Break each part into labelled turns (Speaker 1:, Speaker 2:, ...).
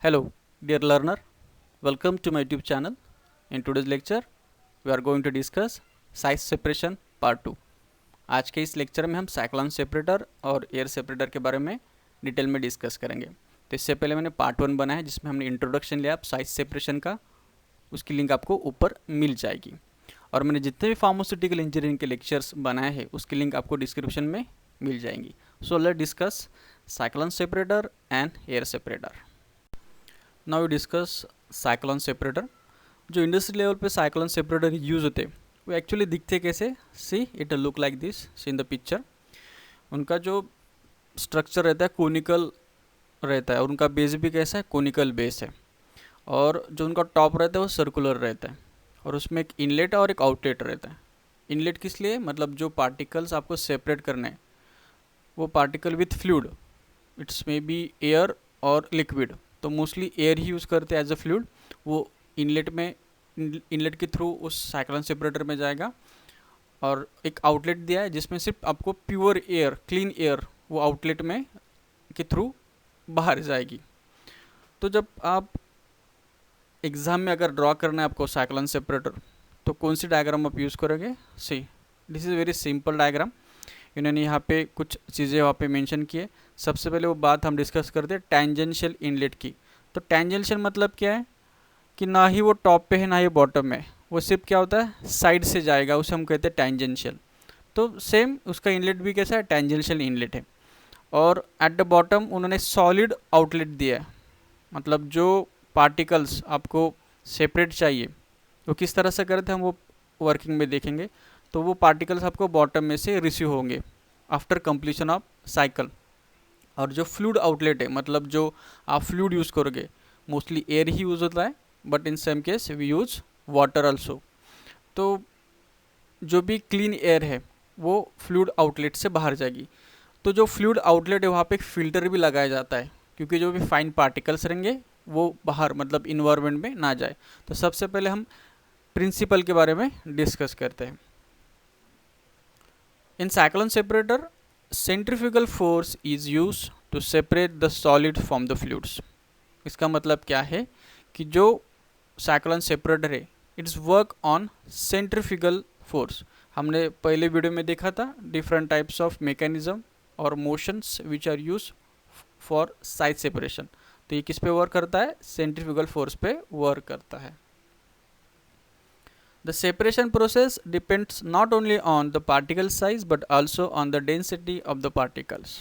Speaker 1: Hello, dear learner. Welcome to my YouTube channel. In today's lecture, we are going to discuss size separation part 2. आज के इस lecture में हम cyclone separator और air separator के बारे में डिटेल में डिस्कस करेंगे। तो इससे पहले मैंने पार्ट 1 बनाया है जिसमें हमने इंट्रोडक्शन लिया साइज सेपरेशन का, उसकी लिंक आपको ऊपर मिल जाएगी। और मैंने जितने भी फार्मास्यूटिकल इंजीनियरिंग के लेक्चर्स बनाए हैं उसकी लिंक आपको डिस्क्रिप्शन में मिल जाएंगी। So let's discuss cyclone separator and air separator. Now we discuss cyclone separator. जो इंडस्ट्री लेवल पे साइक्लोन सेपरेटर यूज़ होते हैं वो एक्चुअली दिखते कैसे, see it look like this, see in the picture. उनका जो स्ट्रक्चर रहता है कोनिकल रहता है और उनका बेस भी कैसा है, कोनिकल बेस है। और जो उनका टॉप रहता है वो सर्कुलर रहता है और उसमें एक इनलेट और एक आउटलेट रहता है। इनलेट किस लिए, मतलब जो पार्टिकल्स आपको सेपरेट करने हैं वो particle with fluid, it's may be air और लिक्विड, तो मोस्टली एयर ही यूज़ करते हैं एज अ फ्लूइड। वो इनलेट के थ्रू उस साइक्लोन सेपरेटर में जाएगा और एक आउटलेट दिया है जिसमें सिर्फ आपको प्योर एयर, क्लीन एयर वो आउटलेट में के थ्रू बाहर जाएगी। तो जब आप एग्ज़ाम में अगर ड्रॉ करना है आपको साइक्लोन सेपरेटर तो कौन सी डायग्राम आप यूज़ करोगे, see this is very simple diagram. इन्होंने यहाँ पे कुछ चीज़ें वहाँ पे मेंशन किए। सबसे पहले वो बात हम डिस्कस करते हैं टेंजेंशियल इनलेट की। तो टेंजेंशियल मतलब क्या है कि ना ही वो टॉप पे है ना ही बॉटम में, वो सिर्फ क्या होता है साइड से जाएगा, उसे हम कहते हैं टेंजेंशियल। तो सेम उसका इनलेट भी कैसा है, टेंजेंशियल इनलेट है। और एट द बॉटम उन्होंने सॉलिड आउटलेट दिया है, मतलब जो पार्टिकल्स आपको सेपरेट चाहिए वो किस तरह से करते हैं हम वो वर्किंग में देखेंगे। तो वो पार्टिकल्स आपको बॉटम में से रिसीव होंगे आफ्टर कंप्लीशन ऑफ साइकिल। और जो फ्लूइड आउटलेट है, मतलब जो आप फ्लूइड यूज़ करोगे, मोस्टली एयर ही यूज़ होता है but in some case we use water also. तो जो भी क्लीन एयर है वो फ्लूइड आउटलेट से बाहर जाएगी। तो जो फ्लूइड आउटलेट है वहाँ पे एक फ़िल्टर भी लगाया जाता है क्योंकि जो भी फाइन पार्टिकल्स रहेंगे वो बाहर, मतलब इन्वायरमेंट में ना जाए। तो सबसे पहले हम प्रिंसिपल के बारे में डिस्कस करते हैं। In cyclone separator, centrifugal force is used to separate the solid from the fluids. इसका मतलब क्या है कि जो साइक्लोन सेपरेटर है it's work on centrifugal force. हमने पहले वीडियो में देखा था डिफरेंट टाइप्स ऑफ मैकेनिज्म और motions which are use for size separation. तो ये किस पे वर्क करता है, सेंट्रीफ्यूगल फोर्स पे वर्क करता है। The separation process depends not only on the particle size but also on the density of the particles.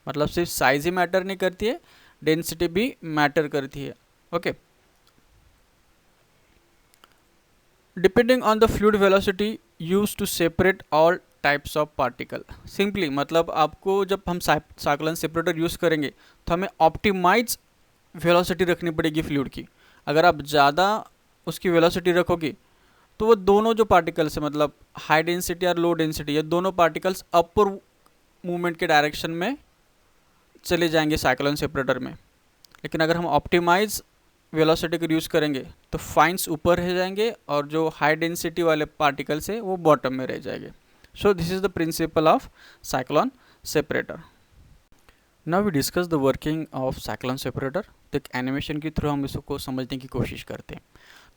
Speaker 1: मतलब सिर्फ साइज ही मैटर नहीं करती है, डेंसिटी भी मैटर करती है। Okay, depending on the fluid velocity use to separate all types of particle. Simply मतलब आपको जब हम साइक्लोन सेपरेटर यूज़ करेंगे तो हमें ऑप्टिमाइज वेलोसिटी रखनी पड़ेगी फ्लूइड की। अगर आप ज़्यादा उसकी वेलोसिटी रखोगे तो वो दोनों जो पार्टिकल्स है, मतलब हाई डेंसिटी और लो डेंसिटी, ये दोनों पार्टिकल्स अपर मूवमेंट के डायरेक्शन में चले जाएंगे साइक्लोन सेपरेटर में। लेकिन अगर हम ऑप्टिमाइज वेलोसिटी का यूज़ करेंगे तो फाइन्स ऊपर रह जाएंगे और जो हाई डेंसिटी वाले पार्टिकल्स है वो बॉटम में रह जाएंगे। So this is the principle of cyclone separator. Now we discuss the working of cyclone separator. तो एक एनिमेशन के थ्रू हम इसको समझने की कोशिश करते हैं।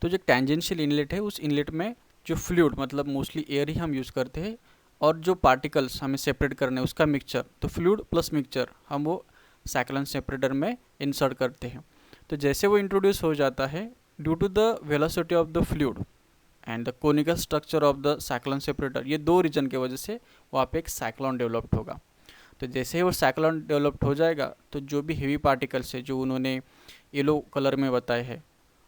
Speaker 1: तो जो टेंजेंशियल इनलेट है उस इनलेट में जो फ्लूइड, मतलब मोस्टली एयर ही हम यूज़ करते हैं, और जो पार्टिकल्स हमें सेपरेट करने हैं उसका मिक्सचर, तो फ्लूइड प्लस मिक्सचर हम वो साइक्लोन सेपरेटर में इंसर्ट करते हैं। तो जैसे वो इंट्रोड्यूस हो जाता है due to the velocity of the fluid and the conical structure of the cyclone separator, ये दो रीजन की वजह से वहाँ पे एक साइक्लोन डेवलप्ड होगा। तो जैसे ही वो साइक्लोन डेवलप्ड हो जाएगा तो जो भी हेवी पार्टिकल्स है जो उन्होंने येलो कलर में बताए हैं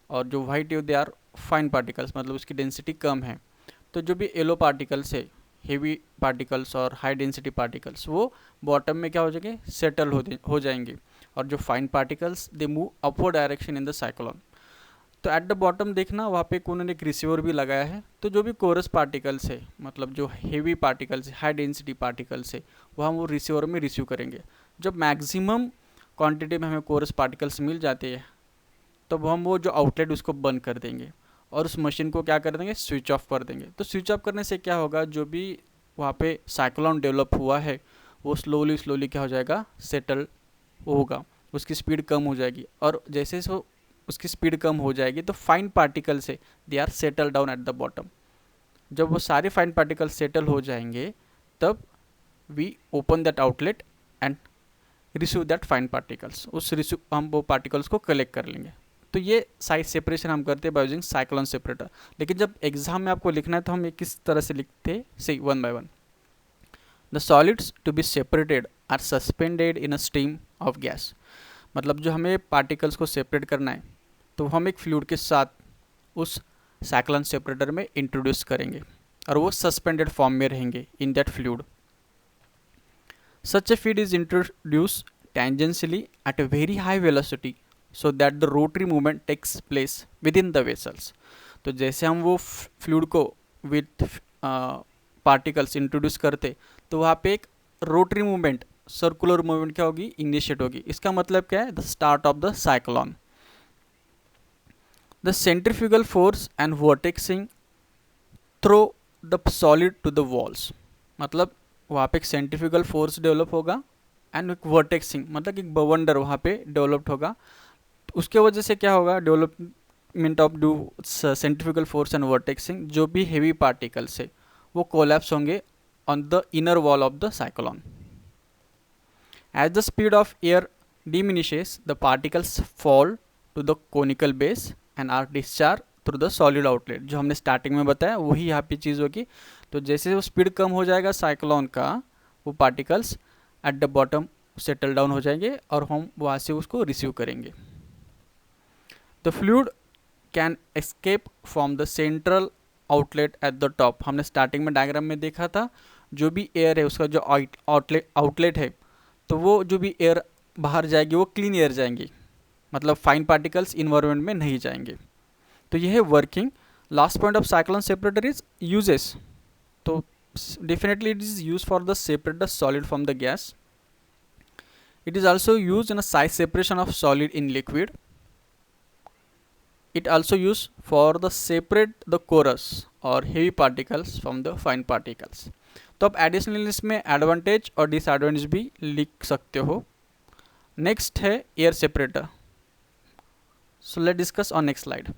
Speaker 1: और जो वाइट है दे आर फाइन पार्टिकल्स, मतलब उसकी डेंसिटी कम है। तो जो भी येलो पार्टिकल्स है, हेवी पार्टिकल्स और हाई डेंसिटी पार्टिकल्स, वो बॉटम में क्या हो जाएंगे, सेटल हो जाएंगे। और जो fine particles they move upward direction in the cyclone. तो एट द बॉटम देखना वहाँ पे उन्होंने एक रिसीवर भी लगाया है। तो जो भी कोरस पार्टिकल्स है, मतलब जो हेवी पार्टिकल्स है, हाई डेंसिटी पार्टिकल्स है, वो हम वो रिसीवर में रिसीव करेंगे। जब मैक्सिमम क्वांटिटी में हमें कोरस पार्टिकल्स मिल जाते हैं तब हम वो जो आउटलेट उसको बंद कर देंगे और उस मशीन को क्या कर देंगे, स्विच ऑफ कर देंगे। तो स्विच ऑफ करने से क्या होगा, जो भी वहाँ पे साइक्लोन डेवलप हुआ है वो स्लोली क्या हो जाएगा, सेटल होगा। उसकी स्पीड कम हो जाएगी, और जैसे वो उसकी स्पीड कम हो जाएगी तो फाइन पार्टिकल से they are settle down at the bottom. जब वो सारे फाइन पार्टिकल सेटल हो जाएंगे तब we open that outlet and receive that fine particles, उस रिसीव हम वो पार्टिकल्स को कलेक्ट कर लेंगे। तो ये साइज सेपरेशन हम करते हैं बाय यूजिंग साइक्लोन सेपरेटर। लेकिन जब एग्जाम में आपको लिखना है तो हम ये किस तरह से लिखते हैं, see one by one. The solids to be separated are suspended in a stream of gas. मतलब जो हमें पार्टिकल्स को सेपरेट करना है तो हम एक फ्लूइड के साथ उस साइक्लोन सेपरेटर में इंट्रोड्यूस करेंगे और वो सस्पेंडेड फॉर्म में रहेंगे in that fluid. Such a feed is introduced tangentially at a very high velocity so that the rotary movement takes place within the vessels. तो जैसे हम वो फ्लूइड को विथ पार्टिकल्स इंट्रोड्यूस करते तो वहाँ पे एक रोटरी मूवमेंट, सर्कुलर मूवमेंट क्या होगी, इनिशिएट होगी। इसका मतलब क्या है, the start of the cyclone. The centrifugal force and vortexing throw the solid to the walls. मतलब वहाँ पे एक सेंट्रीफ्यूगल फोर्स डेवलप होगा एंड एक वर्टेक्सिंग, मतलब एक बवंडर वहाँ पे डेवलप्ड होगा। उसके वजह से क्या होगा, development of the centrifugal force and vortexing, जो भी हेवी पार्टिकल्स है वो कोलैप्स होंगे on the inner wall of the cyclone. As the speed of air diminishes the particles fall to the conical base and are discharge through the solid outlet. जो हमने starting में बताया वही यहाँ पे चीज़ होगी। तो जैसे वो स्पीड कम हो जाएगा साइक्लोन का, वो particles eight the bottom settle down हो जाएंगे और हम वहाँ से उसको रिसीव करेंगे। The fluid can escape from the central outlet at the top. हमने स्टार्टिंग में डायग्राम में देखा था, जो भी एयर है उसका जो आउटलेट है, तो वो जो भी एयर बाहर जाएगी वो क्लीन एयर जाएंगी, मतलब फाइन पार्टिकल्स इन्वायरमेंट में नहीं जाएंगे। तो यह है working. Last point of cyclone separator is uses. तो definitely it is used for the separate the solid from the gas. It is also used in a size separation of solid in liquid. It also used for the separate the coarse or heavy particles from the fine particles. तो आप additional इसमें advantage और disadvantage भी लिख सकते हो। Next है air separator. So let discuss on next slide.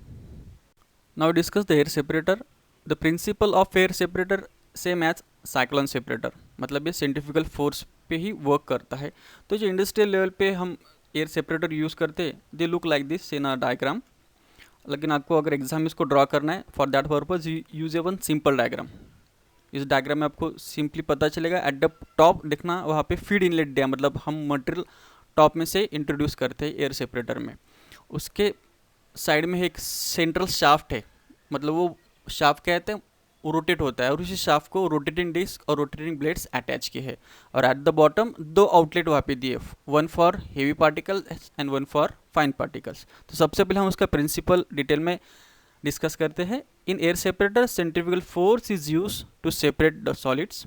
Speaker 1: Now discuss the air separator. The principle of air separator same as cyclone separator, मतलब ये सेंट्रीफ्यूगल फोर्स पे ही वर्क करता है। तो जो इंडस्ट्रियल लेवल पे हम एयर सेपरेटर यूज़ करते हैं, they look like this in a diagram. लेकिन आपको अगर एग्जाम में इसको ड्रॉ करना है, for that purpose use A one simple diagram. इस डायग्राम में आपको सिंपली पता चलेगा, एट द टॉप देखना वहाँ पे फीड इनलेट दिया, मतलब हम मटेरियल टॉप में से इंट्रोड्यूस करते हैं एयर सेपरेटर में। उसके साइड में एक सेंट्रल शाफ्ट है, मतलब वो शाफ्ट कहते हैं रोटेट होता है, और उसी शाफ्ट को रोटेटिंग डिस्क और रोटेटिंग ब्लेड्स अटैच किए हैं। और एट द बॉटम दो आउटलेट वहाँ पे दिए, one for heavy particles and one for fine particles. तो सबसे पहले हम उसका प्रिंसिपल डिटेल में डिस्कस करते हैं। In air separator centrifugal force is use to separate the solids.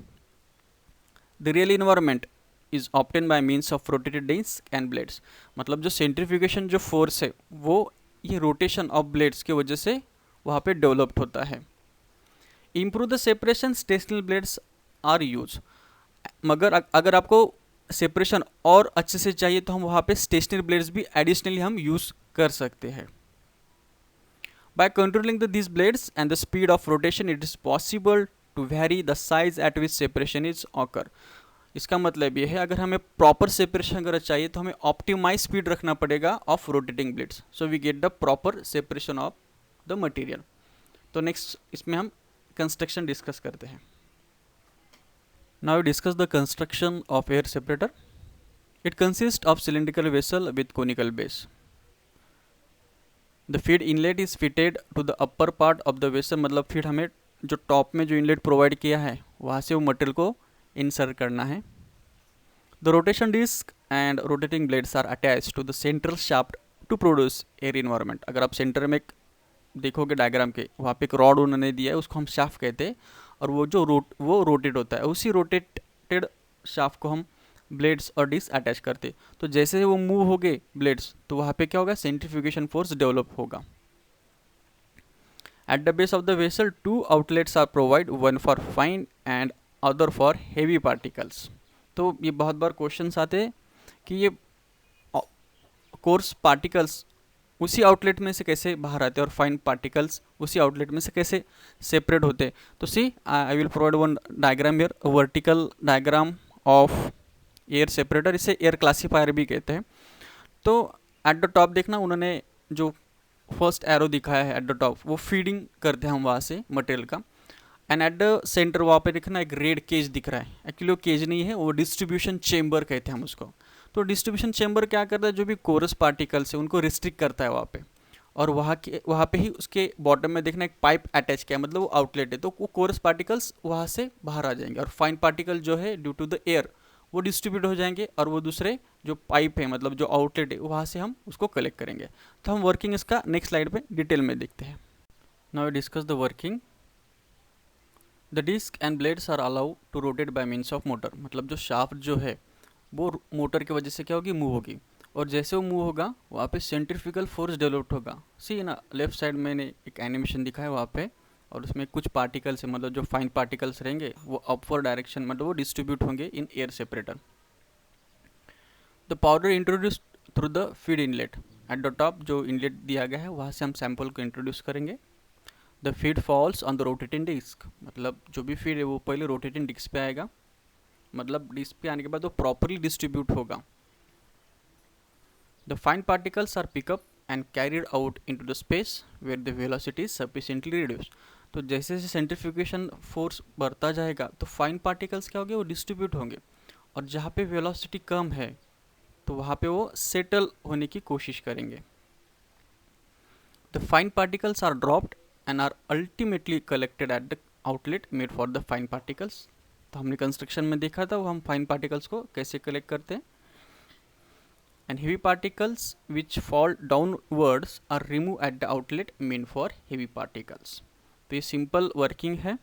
Speaker 1: The real environment is obtain by means of rotated disc and blades. मतलब जो सेंट्रीफ्यूगेशन जो फोर्स है वो ये रोटेशन ऑफ ब्लेड्स की वजह से वहाँ पे डेवलप्ड होता है। Improve the separation stationary blades are use. मगर अगर आपको सेपरेशन और अच्छे से चाहिए तो हम वहाँ पे स्टेशनरी ब्लेड्स भी एडिशनली हम यूज़ कर सकते हैं। By controlling this blades and the speed of rotation it is possible to vary the size at which separation is occur. इसका मतलब ये है, अगर हमें प्रॉपर सेपरेशन अगर चाहिए तो हमें ऑप्टिमाइज स्पीड रखना पड़ेगा of rotating blades, so we get the proper separation of the material. तो नेक्स्ट इसमें हम कंस्ट्रक्शन डिस्कस करते हैं। नाउ discuss the construction of air separator. It consist of cylindrical vessel with conical base. The feed inlet is fitted to the upper part of the vessel, मतलब feed हमें जो top में जो इनलेट प्रोवाइड किया है वहाँ से वो मटेरियल को इंसर्ट करना है। The rotation disc and rotating blades are attach to the central shaft to produce air environment. अगर आप सेंटर में देखोगे डायग्राम के, वहाँ पे एक रॉड उन्होंने दिया है, उसको हम शाफ्ट कहते हैं, और वो जो वो रोटेट होता है, उसी रोटेटेड शाफ्ट को हम ब्लेड्स और डिस्क अटैच करते। तो जैसे वो मूव हो गए ब्लेड्स तो वहाँ पे क्या होगा, सेंट्रीफ्यूगेशन फोर्स डेवलप होगा। At the base of the vessel two outlets are provide, one for fine and other for heavy particles. तो ये बहुत बार क्वेश्चंस आते हैं कि ये कोर्स पार्टिकल्स उसी आउटलेट में से कैसे बाहर आते हैं और फाइन पार्टिकल्स उसी आउटलेट में से कैसे सेपरेट होते हैं। तो see I will provide one diagram here, vertical diagram of air separator, इसे एयर क्लासीफायर भी कहते हैं। तो एट द टॉप देखना, उन्होंने जो फर्स्ट एरो दिखाया है एट द टॉप, वो फीडिंग करते हैं हम वहाँ से मटेरियल का। एंड एट द सेंटर वहाँ पे देखना एक रेड केज दिख रहा है, एक्चुअली वो केज नहीं है, वो डिस्ट्रीब्यूशन चेम्बर कहते हैं हम उसको। तो डिस्ट्रीब्यूशन चेम्बर क्या करता है, जो भी कोरस पार्टिकल्स है उनको रिस्ट्रिक्ट करता है वहाँ पे, और वहाँ पे ही उसके बॉटम में देखना एक पाइप अटैच किया है, मतलब वो आउटलेट है, तो वो कोरस पार्टिकल्स वहाँ से बाहर आ जाएंगे, और फाइन पार्टिकल जो है ड्यू टू द एयर वो डिस्ट्रीब्यूट हो जाएंगे, और वो दूसरे जो पाइप है मतलब जो आउटलेट है वहाँ से हम उसको कलेक्ट करेंगे। तो हम वर्किंग इसका नेक्स्ट स्लाइड पे डिटेल में देखते हैं। Now we discuss the working. The disc and blades are allow to rotate by means of motor, मतलब जो शाफ्ट जो है वो मोटर की वजह से क्या होगी, मूव होगी, और जैसे वो मूव होगा वहाँ पे सेंट्रीफ्यूगल फोर्स डेवलप होगा। सी ना लेफ्ट साइड मैंने एक एनिमेशन दिखा है वहाँ पे, और उसमें कुछ पार्टिकल्स है, मतलब जो फाइन पार्टिकल्स रहेंगे वो अपवर्ड डायरेक्शन मतलब वो डिस्ट्रीब्यूट होंगे इन air separator. The powder introduce through the feed inlet, at the top जो इनलेट दिया गया है वहाँ से हम सैंपल को इंट्रोड्यूस करेंगे। The feed falls on the rotating disc, मतलब जो भी फीड है वो पहले रोटेटिंग डिस्क पे आएगा, मतलब डिस्क पे आने के बाद वो प्रॉपरली डिस्ट्रीब्यूट होगा। The fine particles are pick up and carried out into the space where the velocity is sufficiently reduce. तो जैसे जैसे सेंट्रीफ्यूगेशन फोर्स बढ़ता जाएगा तो फाइन पार्टिकल्स क्या होंगे, वो डिस्ट्रीब्यूट होंगे, और जहाँ पे वेलोसिटी कम है तो वहाँ पे वो सेटल होने की कोशिश करेंगे। The fine particles are dropped and are ultimately collected at the outlet made for the fine particles. तो हमने कंस्ट्रक्शन में देखा था वो हम फाइन पार्टिकल्स को कैसे कलेक्ट करते हैं। And heavy particles which fall downwards are remove at the outlet main for heavy particles. तो ये सिंपल वर्किंग है,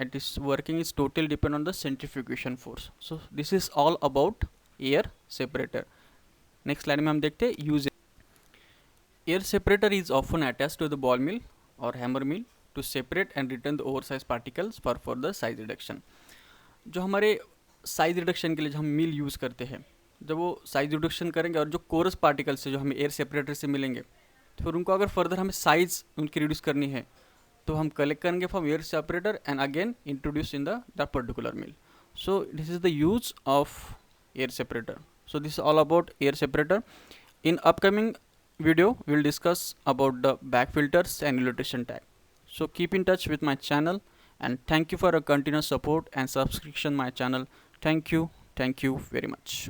Speaker 1: and this working is total depend on the centrifugation force. So this is all about air separator. Next slide में हम देखते हैं use. Air separator is often attached to the ball mill और hammer mill to separate and return the oversize particles for further size reduction. जो हमारे size reduction के लिए जो हम मिल यूज़ करते हैं, जब वो साइज रिडक्शन करेंगे और जो कोरस पार्टिकल्स है जो हमें एयर सेपरेटर से मिलेंगे, तो फिर उनको अगर फर्दर हमें साइज उनकी रिड्यूस करनी है तो हम कलेक्ट करेंगे from air separator and again introduce in the particular mill. So this is the use of air separator. So this is all about air separator. In upcoming video we will discuss about the bag filters and illustration tag. So keep in touch with my channel, and thank you for your continuous support and subscription my channel. Thank you very much.